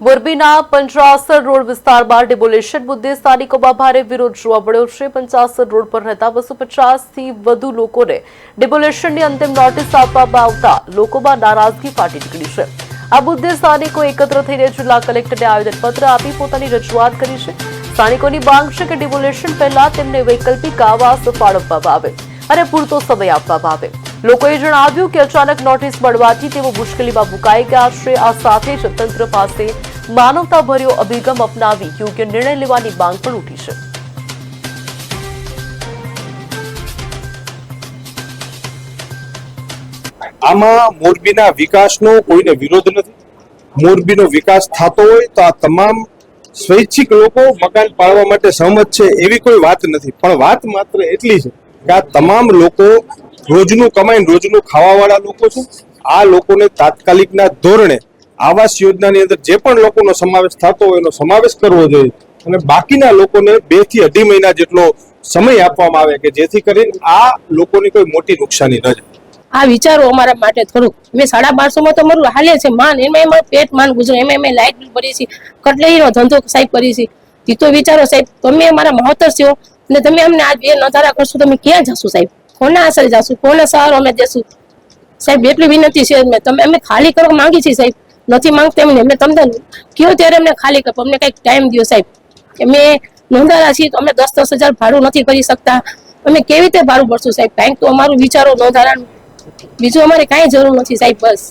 મોરબીના પંચાસર રોડ વિસ્તારમાં ડિમોલિશન મુદ્દે સ્થાનિકોમાં ભારે વિરોધ જોવા મળ્યો છે। પંચાસર રોડ પર રહેતા 250 થી વધુ લોકોને ડિમોલિશનની અંતિમ નોટિસ આપવામાં આવતા લોકોમાં નારાજગી ફાટી નીકળી છે। આ મુદ્દે સ્થાનિકો એકત્ર થઈને જિલ્લા કલેક્ટરને આવેદનપત્ર આપી પોતાની રજૂઆત કરી છે। સ્થાનિકોની માંગ છે કે ડિમોલિશન પહેલા તેમને વૈકલ્પિક આવાસ ફાળવવામાં આવે અને પૂરતો સમય આપવામાં આવે। લોકોએ જણાવ્યું કે અચાનક નોટિસ મળવાથી તેઓ મુશ્કેલીમાં મુકાઈ ગયા છે। આ સાથે જ તંત્ર પાસે માનવતાભર્યો અભિગમ અપનાવી યોગ્ય નિર્ણય લેવાની માંગ પણ ઉઠી છે। આમાં મોરબીના વિકાસનો કોઈને વિરોધ નથી। મોરબીનો વિકાસ થતો હોય તો આ તમામ સ્વૈચ્છિક લોકો મકાન પાડવા માટે સહમત છે એવી કોઈ વાત નથી, પણ વાત માત્ર એટલી છે કે આ તમામ લોકો રોજનું કમાઈને રોજનું ખાવાવાળા લોકો છે। આ લોકોને તાત્કાલિકના ધોરણે આવાસ યોજનાની અંદર જે પણ લોકોનો સમાવેશ થતો હોય એનો સમાવેશ કરવો જોઈએ અને બાકીના લોકોને 2 થી 2.5 મહિના જેટલો સમય આપવામાં આવે કે જેથી કરીને આ લોકોની કોઈ મોટી નુકસાની ન જાય। આ વિચારો અમારા માટે થોડુંક મેં 1250 માં તો મારું હાલે છે માન એમાં પેટ માન ગુજરે એમાં લાઇટ બિલ ભરી છે કટલેરીનો ધંધો સાહેબ કરી છે। ઈ તો વિચારો સાહેબ તમે અમારા મહોત્તર છો અને તમે અમને આ 2 નજારા કરશો તમે ક્યાં જશો સાહેબ, કોના આશરે જશું, કોના સહારો અમે દેશું સાહેબ? એટલી વિનંતી છે તમે અમે ખાલી કરવા માંગી છીએ સાહેબ, નથી માંગતા એમને અમે તમને કયો ત્યારે અમને ખાલી કરો, અમને કંઈક ટાઈમ દો સાહેબ। અમે નોંધારા છીએ તો અમે 10-10 હજાર ભાડું નથી કરી શકતા, અમે કેવી રીતે ભાડું ભરશું સાહેબ? કંઈક તો અમારું વિચારો નોંધારાનું, બીજું અમારે કાંઈ જરૂર નથી સાહેબ, બસ।